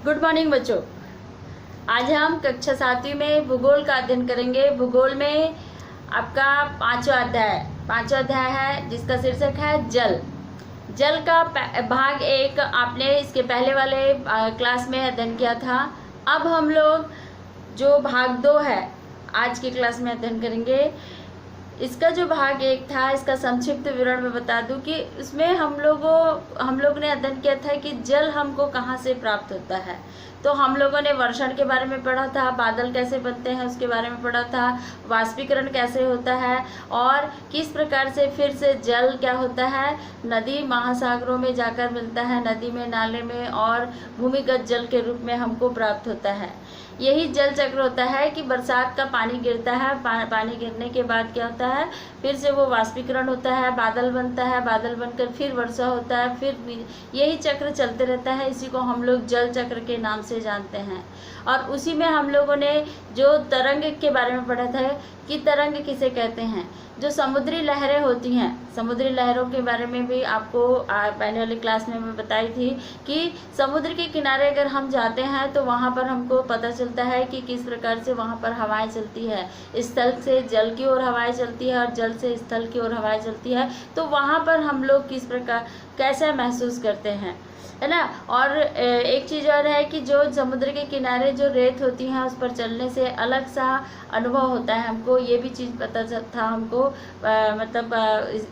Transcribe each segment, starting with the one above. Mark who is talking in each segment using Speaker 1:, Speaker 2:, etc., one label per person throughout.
Speaker 1: Good morning बच्चों। आज हम कक्षा 7वीं में भूगोल का अध्ययन करेंगे। भूगोल में आपका पांचवा अध्याय है जिसका शीर्षक है जल। जल का भाग 1 आपने इसके पहले वाले क्लास में अध्ययन किया था। अब हम लोग जो भाग 2 है आज की क्लास में अध्ययन करेंगे। इसका जो भाग 1 था इसका संक्षिप्त विवरण में बता दूं कि उसमें हम लोग ने अध्ययन किया था कि जल हमको कहाँ से प्राप्त होता है। तो हम लोगों ने वर्षण के बारे में पढ़ा था, बादल कैसे बनते हैं उसके बारे में पढ़ा था, वाष्पीकरण कैसे होता है और किस प्रकार से फिर से जल क्या होता है, नदी महासागरों में जाकर मिलता है, नदी में, नाले में और भूमिगत जल के रूप में हमको प्राप्त होता है। यही जल चक्र होता है कि बरसात का पानी गिरता है, पानी गिरने के बाद क्या होता है, फिर से वो वाष्पीकरण होता है, बादल बनता है, बादल बनकर फिर वर्षा होता है, फिर यही चक्र चलते रहता है। इसी को हम लोग जल चक्र के नाम से जानते हैं। और उसी में हम लोगों ने जो तरंग के बारे में पढ़ा था कि तरंग किसे कहते हैं। जो समुद्री लहरें होती हैं, समुद्री लहरों के बारे में भी आपको पहले वाली क्लास में मैं बताई थी कि समुद्र के किनारे अगर हम जाते हैं तो वहाँ पर हमको पता चलता है कि किस प्रकार से वहाँ पर हवाएं चलती है। स्थल से जल की ओर हवाएं चलती है और जल से स्थल की ओर हवाएं चलती है। तो वहाँ पर हम लोग किस प्रकार कैसा महसूस करते हैं, है ना। और एक चीज़ और है कि जो समुद्र के किनारे जो रेत होती हैं उस पर चलने से अलग सा अनुभव होता है हमको। ये भी चीज़ पता था हमको,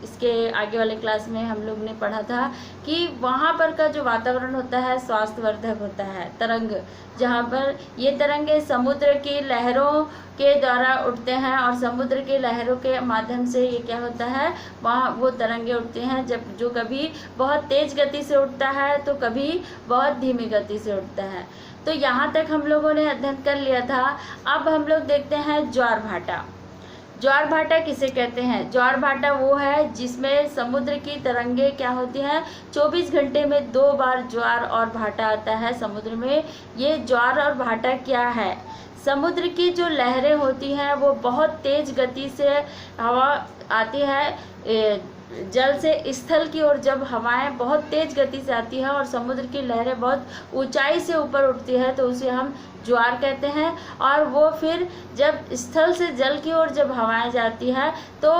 Speaker 1: इसके आगे वाले क्लास में हम लोग ने पढ़ा था कि वहाँ पर का जो वातावरण होता है स्वास्थ्यवर्धक होता है। तरंग, जहाँ पर ये तरंगे समुद्र की लहरों के द्वारा उठते हैं और समुद्र के लहरों के माध्यम से ये क्या होता है, वहाँ वो तरंगे उठती हैं जब जो कभी बहुत तेज गति से उठता है तो कभी बहुत धीमी गति से उठता है। तो यहाँ तक हम लोगों ने अध्ययन कर लिया था। अब हम लोग देखते हैं ज्वार भाटा। ज्वार भाटा किसे कहते हैं? ज्वार भाटा वो है जिसमें समुद्र की तरंगे क्या होती हैं, 24 घंटे में 2 बार ज्वार और भाटा आता है समुद्र में। ये ज्वार और भाटा क्या है? समुद्र की जो लहरें होती हैं वो बहुत तेज गति से हवा आती है जल से स्थल की ओर। जब हवाएं बहुत तेज गति से आती है और समुद्र की लहरें बहुत ऊंचाई से ऊपर उठती है तो उसे हम ज्वार कहते हैं। और वो फिर जब स्थल से जल की ओर जब हवाएं जाती है तो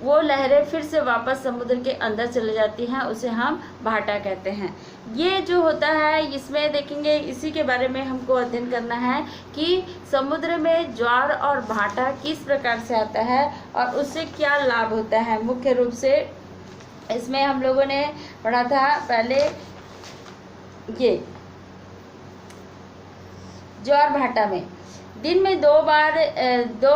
Speaker 1: वो लहरें फिर से वापस समुद्र के अंदर चले जाती हैं, उसे हम भाटा कहते हैं। ये जो होता है इसमें देखेंगे, इसी के बारे में हमको अध्ययन करना है कि समुद्र में ज्वार और भाटा किस प्रकार से आता है और उससे क्या लाभ होता है। मुख्य रूप से इसमें हम लोगों ने पढ़ा था पहले ये ज्वार भाटा में दिन में 2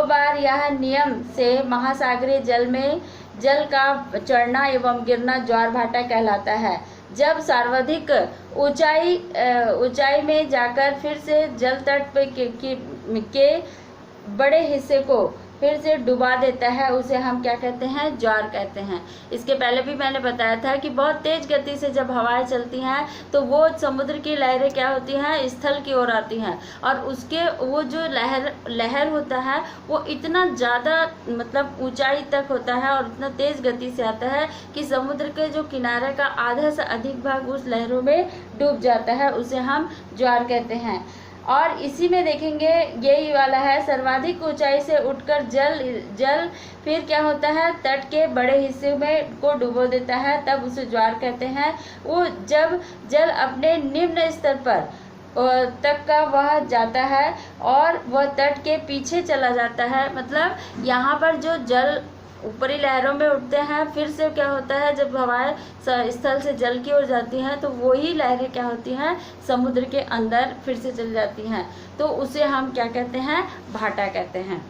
Speaker 1: बार यह नियम से महासागरीय जल में जल का चढ़ना एवं गिरना ज्वार भाटा कहलाता है। जब सर्वाधिक ऊंचाई में जाकर फिर से जल तट पे के बड़े हिस्से को फिर से डुबा देता है उसे हम क्या कहते हैं, ज्वार कहते हैं। इसके पहले भी मैंने बताया था कि बहुत तेज गति से जब हवाएं चलती हैं तो वो समुद्र की लहरें क्या होती हैं, स्थल की ओर आती हैं और उसके वो जो लहर होता है वो इतना ज़्यादा ऊंचाई तक होता है और इतना तेज गति से आता है कि समुद्र के जो किनारे का आधा से अधिक भाग उस लहरों में डूब जाता है, उसे हम ज्वार कहते हैं। और इसी में देखेंगे यही वाला है, सर्वाधिक ऊंचाई से उठकर जल फिर क्या होता है, तट के बड़े हिस्से में को डुबो देता है, तब उसे ज्वार कहते हैं। वो जब जल अपने निम्न स्तर पर तक का वह जाता है और वह तट के पीछे चला जाता है। मतलब यहाँ पर जो जल ऊपरी लहरों में उठते हैं, फिर से क्या होता है जब हवाएं स्थल से जल की ओर जाती हैं तो वही लहरें क्या होती हैं, समुद्र के अंदर फिर से चल जाती हैं, तो उसे हम क्या कहते हैं, भाटा कहते हैं।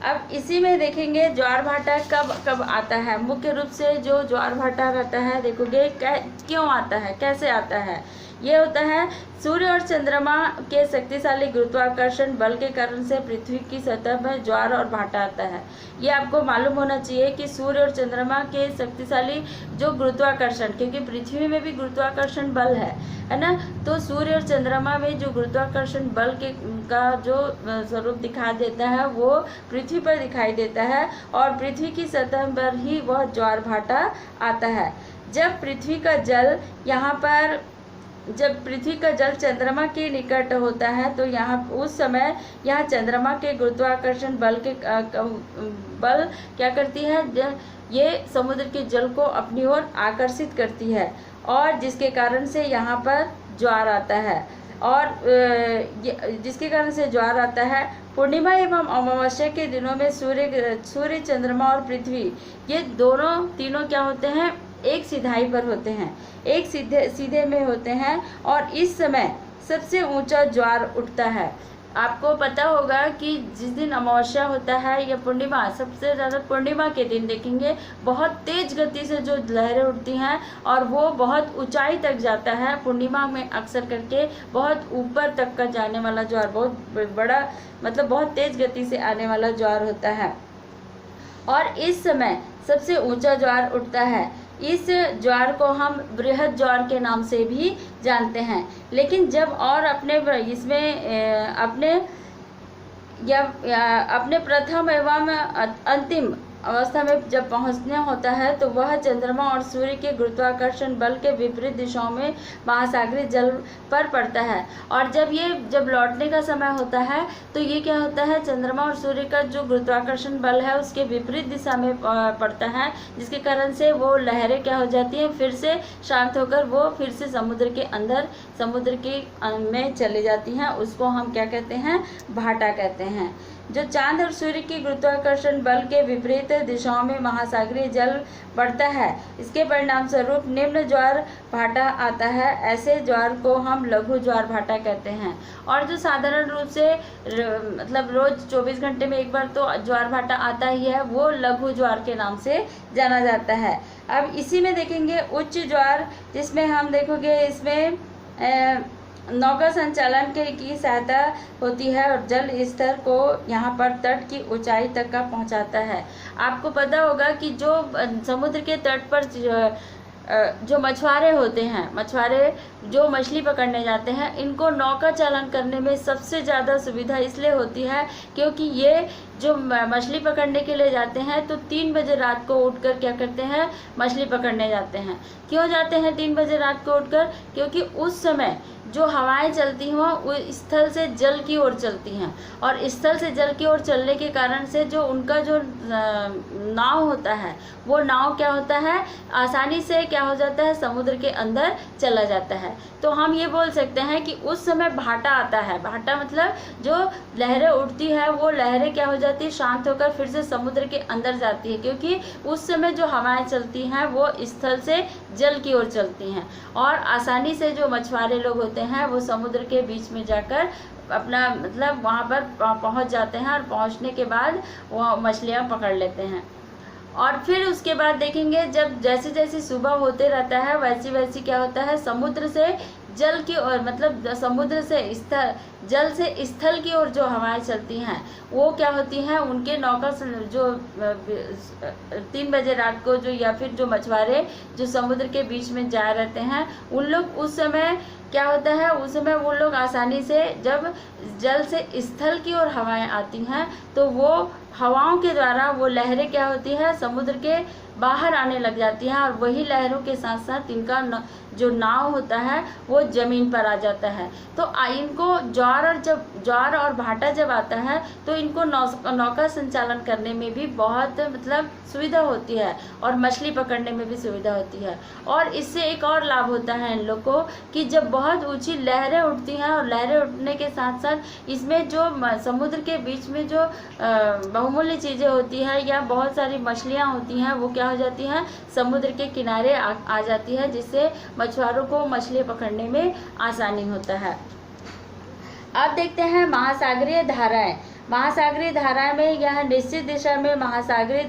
Speaker 1: अब इसी में देखेंगे ज्वार भाटा कब आता है। मुख्य रूप से जो ज्वार भाटा रहता है, देखोगे क्यों आता है, कैसे आता है। ये होता है सूर्य और चंद्रमा के शक्तिशाली गुरुत्वाकर्षण बल के कारण से पृथ्वी की सतह पर ज्वार और भाटा आता है। ये आपको मालूम होना चाहिए कि सूर्य और चंद्रमा के शक्तिशाली जो गुरुत्वाकर्षण, क्योंकि पृथ्वी में भी गुरुत्वाकर्षण बल है ना, तो सूर्य और चंद्रमा में जो गुरुत्वाकर्षण बल का जो स्वरूप दिखा देता है वो पृथ्वी पर दिखाई देता है और पृथ्वी की सतह पर ही वह ज्वार भाटा आता है। जब पृथ्वी का जल यहाँ पर जब पृथ्वी का जल चंद्रमा के निकट होता है तो यहाँ उस समय यहाँ चंद्रमा के गुरुत्वाकर्षण बल बल क्या करती है, ये समुद्र के जल को अपनी ओर आकर्षित करती है और जिसके कारण से यहाँ पर ज्वार आता है। और जिसके कारण से ज्वार आता है। पूर्णिमा एवं अमावस्या के दिनों में सूर्य, चंद्रमा और पृथ्वी ये तीनों क्या होते हैं, एक सिधाई पर होते हैं, एक सीधे में होते हैं और इस समय सबसे ऊंचा ज्वार उठता है। आपको पता होगा कि जिस दिन अमावस्या होता है या पूर्णिमा, सबसे ज़्यादा पूर्णिमा के दिन देखेंगे बहुत तेज गति से जो लहरें उठती हैं और वो बहुत ऊंचाई तक जाता है। पूर्णिमा में अक्सर करके बहुत ऊपर तक का जाने वाला ज्वार, बहुत बड़ा मतलब बहुत तेज गति से आने वाला ज्वार होता है और इस समय सबसे ऊंचा ज्वार उठता है। इस ज्वार को हम बृहद ज्वार के नाम से भी जानते हैं। लेकिन जब और अपने प्रथम एवं अंतिम अवस्था में जब पहुंचना होता है तो वह चंद्रमा और सूर्य के गुरुत्वाकर्षण बल के विपरीत दिशाओं में महासागरीय जल पर पड़ता है। और जब लौटने का समय होता है तो ये क्या होता है, चंद्रमा और सूर्य का जो गुरुत्वाकर्षण बल है उसके विपरीत दिशा में पड़ता है, जिसके कारण से वो लहरें क्या हो जाती हैं, फिर से शांत होकर वो फिर से समुद्र के में चली जाती हैं। उसको हम क्या कहते हैं, भाटा कहते हैं। जो चांद और सूर्य के गुरुत्वाकर्षण बल के विपरीत दिशाओं में महासागरीय जल बढ़ता है, इसके परिणाम स्वरूप निम्न ज्वार भाटा आता है। ऐसे ज्वार को हम लघु ज्वार भाटा कहते हैं। और जो साधारण रूप से मतलब रोज 24 घंटे में एक बार तो ज्वार भाटा आता ही है, वो लघु ज्वार के नाम से जाना जाता है। अब इसी में देखेंगे उच्च ज्वार, जिसमें हम देखोगे इसमें नौका संचालन की सहायता होती है और जल स्तर को यहाँ पर तट की ऊंचाई तक का पहुँचाता है। आपको पता होगा कि जो समुद्र के तट पर जो मछुआरे होते हैं, मछुआरे जो मछली पकड़ने जाते हैं, इनको नौका चालन करने में सबसे ज़्यादा सुविधा इसलिए होती है क्योंकि ये जो मछली पकड़ने के लिए जाते हैं तो 3 बजे रात को उठकर क्या करते हैं, मछली पकड़ने जाते हैं। क्यों जाते हैं 3 बजे रात को उठकर? क्योंकि उस समय जो हवाएं चलती हों वो स्थल से जल की ओर चलती हैं और स्थल से जल की ओर चलने के कारण से जो उनका जो नाव होता है, वो नाव क्या होता है, आसानी से क्या हो जाता है, समुद्र के अंदर चला जाता है। तो हम ये बोल सकते हैं कि उस समय भाटा आता है। भाटा मतलब जो लहरें उठती है वो लहरें क्या हो जाती है, शांत होकर फिर से समुद्र के अंदर जाती है, क्योंकि उस समय जो हवाएं चलती हैं वो स्थल से जल की ओर चलती हैं और आसानी से जो मछुआरे लोग होते हैं वो समुद्र के बीच में जाकर अपना मतलब वहाँ पर पहुँच जाते हैं और पहुँचने के बाद वो मछलियाँ पकड़ लेते हैं। और फिर उसके बाद देखेंगे जब जैसे जैसे सुबह होते रहता है वैसी क्या होता है, समुद्र से जल की ओर मतलब समुद्र से जल से स्थल की ओर जो हवाएं चलती हैं वो क्या होती हैं, उनके नौका जो 3 बजे रात को जो या फिर जो मछुआरे जो समुद्र के बीच में जा रहते हैं उन लोग उस समय क्या होता है, उस समय वो लोग आसानी से जब जल से स्थल की ओर हवाएं आती हैं तो वो हवाओं के द्वारा वो लहरें क्या होती है, समुद्र के बाहर आने लग जाती हैं और वही लहरों के साथ साथ इनका जो नाव होता है वो ज़मीन पर आ जाता है। तो इनको ज्वार और भाटा जब आता है तो इनको नौका संचालन करने में भी बहुत मतलब सुविधा होती है और मछली पकड़ने में भी सुविधा होती है। और इससे एक और लाभ होता है इन लोग को कि जब बहुत ऊंची लहरें उठती हैं और लहरें उठने के साथ साथ इसमें जो समुद्र के बीच में जो बहुमूल्य चीज़ें होती हैं या बहुत सारी मछलियाँ होती हैं वो क्या हो जाती हैं, समुद्र के किनारे आ जाती है, जिससे मछुआरों को मछली पकड़ने में आसानी होता है। अब देखते हैं महासागरीय धाराएं। महासागरीय धाराएं में यह निश्चित दिशा में महासागरीय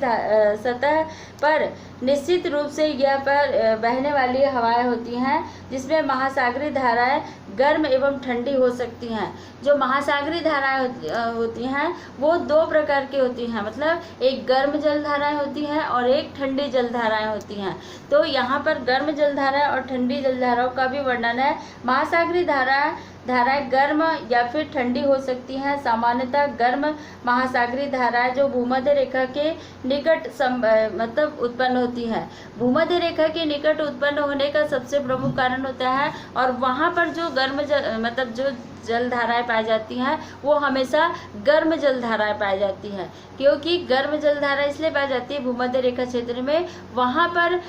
Speaker 1: सतह पर निश्चित रूप से यह पर बहने वाली हवाएं होती हैं, जिसमें महासागरीय धाराएं गर्म एवं ठंडी हो सकती हैं। जो महासागरीय धाराएं होती हैं वो 2 प्रकार की होती हैं, मतलब एक गर्म जल धाराएं होती हैं और एक ठंडी जल धाराएं होती हैं। तो यहाँ पर गर्म जल धाराएं और ठंडी जल धाराओं का भी वर्णन है। महासागरीय धारा धाराएं गर्म या फिर ठंडी हो सकती हैं। सामान्यतः गर्म महासागरीय धाराएं जो भूमध्य रेखा के निकट मतलब उत्पन्न होती है। भूमध्य रेखा के निकट उत्पन्न होने का सबसे प्रमुख कारण होता है, और वहाँ पर जो गर्म मतलब जो जल धाराएं पाई जाती हैं वो हमेशा गर्म जल धाराएं पाई जाती हैं। क्योंकि गर्म जल धारा इसलिए पाई जाती है भूमध्य रेखा क्षेत्र में, वहाँ पर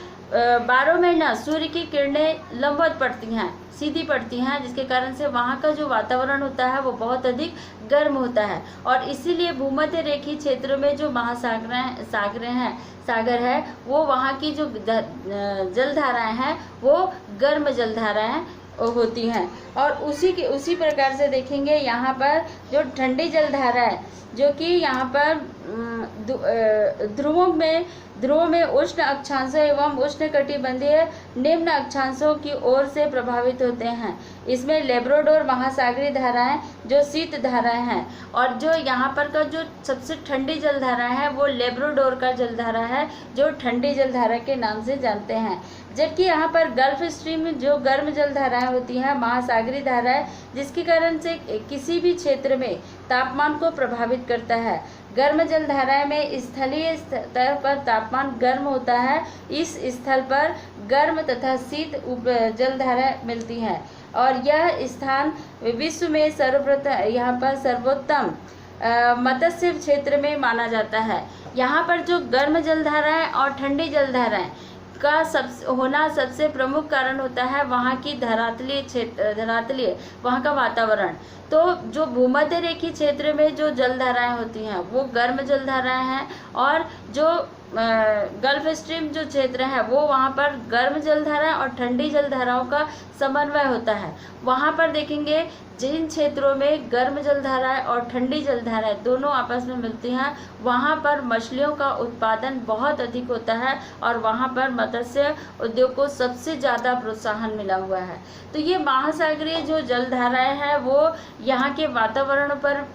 Speaker 1: 12 महीना सूर्य की किरणें लंबवत पड़ती हैं, सीधी पड़ती हैं, जिसके कारण से वहाँ का जो वातावरण होता है वो बहुत अधिक गर्म होता है। और इसीलिए भूमध्य रेखीय क्षेत्रों में जो सागर है वो वहाँ की जो जल धाराएं हैं वो गर्म जल धाराएं होती हैं। और उसी प्रकार से देखेंगे यहाँ पर जो ठंडी जल धारा है, जो कि यहाँ पर ध्रुवों में उष्ण अक्षांशों एवं उष्णकटिबंधीय निम्न अक्षांशों की ओर से प्रभावित होते हैं। इसमें लेब्राडोर महासागरीय धाराएं जो शीत धाराएं हैं, और जो यहाँ पर का जो सबसे ठंडी जलधारा है वो लेब्राडोर का जलधारा है, जो ठंडी जलधारा के नाम से जानते हैं। जबकि यहाँ पर गल्फ स्ट्रीम जो गर्म जलधाराएं होती हैं, महासागरीय धाराएं, जिसके कारण से किसी भी क्षेत्र में तापमान को प्रभावित करता है। गर्म जलधाराएं में स्थलीय स्तर पर तापमान गर्म होता है। इस स्थल पर गर्म तथा शीत जलधाराएं मिलती हैं, और यह स्थान विश्व में सर्वोत्तम मत्स्य क्षेत्र में माना जाता है। यहाँ पर जो गर्म जलधाराएं और ठंडी जलधाराएं का सबसे प्रमुख कारण होता है वहाँ की धरातलीय वहाँ का वातावरण। तो जो भूमध्य रेखीय क्षेत्र में जो जलधाराएं होती हैं वो गर्म जलधाराएं हैं, और जो गल्फ स्ट्रीम जो क्षेत्र है वो वहाँ पर गर्म जलधाराएं और ठंडी जलधाराओं का समन्वय होता है। वहाँ पर देखेंगे जिन क्षेत्रों में गर्म जलधाराएं और ठंडी जलधाराएं दोनों आपस में मिलती हैं, वहाँ पर मछलियों का उत्पादन बहुत अधिक होता है, और वहाँ पर मत्स्य उद्योग को सबसे ज़्यादा प्रोत्साहन मिला हुआ है। तो ये महासागरीय जो जलधाराएं हैं वो यहाँ के वातावरण पर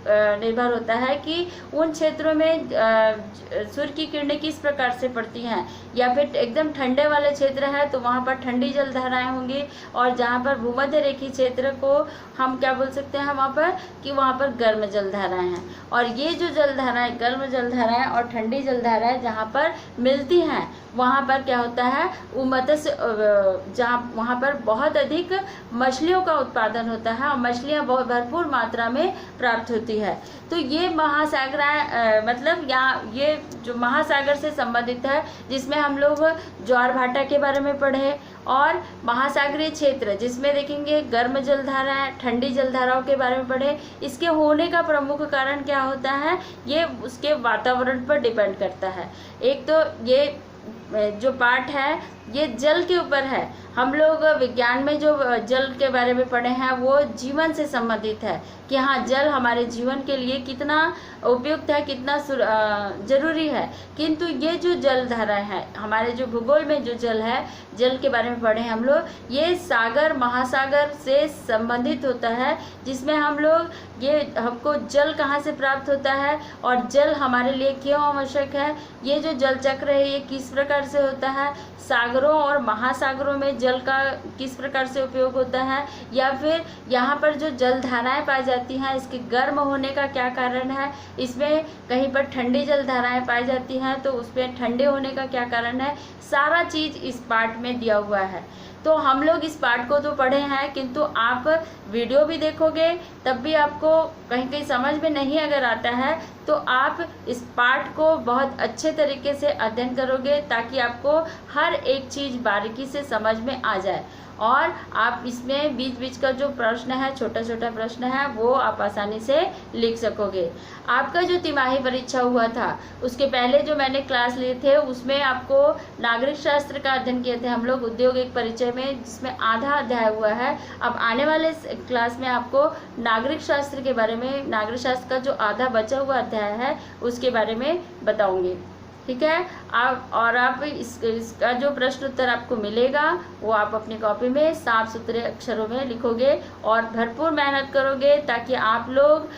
Speaker 1: निर्भर होता है कि उन क्षेत्रों में सूर्य की किरणें किस प्रकार से पड़ती हैं। या फिर एकदम ठंडे वाले क्षेत्र है तो वहाँ पर ठंडी जलधाराएं होंगी, और जहाँ पर भूमध्य रेखीय क्षेत्र को हम क्या बोल सकते हैं वहाँ पर कि वहाँ पर गर्म जलधाराएं हैं। और ये जो जलधाराएं गर्म जलधाराएं और ठंडी जलधाराएं जहाँ पर मिलती हैं वहाँ पर क्या होता है वो मत्स्य जहाँ वहाँ पर बहुत अधिक मछलियों का उत्पादन होता है, और मछलियाँ बहुत भरपूर मात्रा में प्राप्त होती है। तो ये महासागर मतलब यहाँ ये जो महासागर से संबंधित है, जिसमें हम लोग ज्वार भाटा के बारे में पढ़े, और महासागरीय क्षेत्र जिसमें देखेंगे गर्म जलधाराएं ठंडी जलधाराओं के बारे में पढ़े। इसके होने का प्रमुख कारण क्या होता है, ये उसके वातावरण पर डिपेंड करता है। एक तो ये जो पाठ है ये जल के ऊपर है। हम लोग विज्ञान में जो जल के बारे में पढ़े हैं वो जीवन से संबंधित है कि हाँ जल हमारे जीवन के लिए कितना उपयुक्त है, कितना जरूरी है। किंतु ये जो जलधाराएं हैं हमारे जो भूगोल में जो जल है, जल के बारे में पढ़े हैं हम लोग, ये सागर महासागर से संबंधित होता है, जिसमें हम लोग ये हमको जल कहाँ से प्राप्त होता है और जल हमारे लिए क्यों आवश्यक है, ये जो जल चक्र है ये किस प्रकार से होता है, सागरों और महासागरों में जल का किस प्रकार से उपयोग होता है, या फिर यहाँ पर जो जलधाराएं पाई जाती हैं इसके गर्म होने का क्या कारण है, इसमें कहीं पर ठंडी जलधाराएं पाई जाती हैं तो उसमें ठंडे होने का क्या कारण है, सारा चीज़ इस पाठ में दिया हुआ है। तो हम लोग इस पाठ को तो पढ़े हैं, किंतु आप वीडियो भी देखोगे तब भी आपको कहीं कहीं समझ में नहीं अगर आता है तो आप इस पाठ को बहुत अच्छे तरीके से अध्ययन करोगे ताकि आपको हर एक चीज़ बारीकी से समझ में आ जाए, और आप इसमें बीच बीच का जो प्रश्न है, छोटा छोटा प्रश्न है, वो आप आसानी से लिख सकोगे। आपका जो तिमाही परीक्षा हुआ था उसके पहले जो मैंने क्लास लिए थे उसमें आपको नागरिक शास्त्र का अध्ययन किए थे हम लोग उद्योग एक परिचय में, जिसमें आधा अध्याय हुआ है। अब आने वाले क्लास में आपको नागरिक शास्त्र के बारे में, नागरिक शास्त्र का जो आधा बचा हुआ अध्याय है उसके बारे में बताऊँगी, ठीक है। आप इसका जो प्रश्न उत्तर आपको मिलेगा वो आप अपनी कॉपी में साफ सुथरे अक्षरों में लिखोगे और भरपूर मेहनत करोगे ताकि आप लोग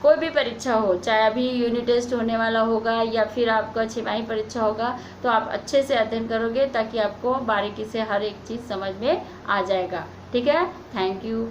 Speaker 1: कोई भी परीक्षा हो, चाहे अभी यूनिट टेस्ट होने वाला होगा या फिर आपका छमाही परीक्षा होगा, तो आप अच्छे से अध्ययन करोगे ताकि आपको बारीकी से हर एक चीज़ समझ में आ जाएगा, ठीक है। Thank you.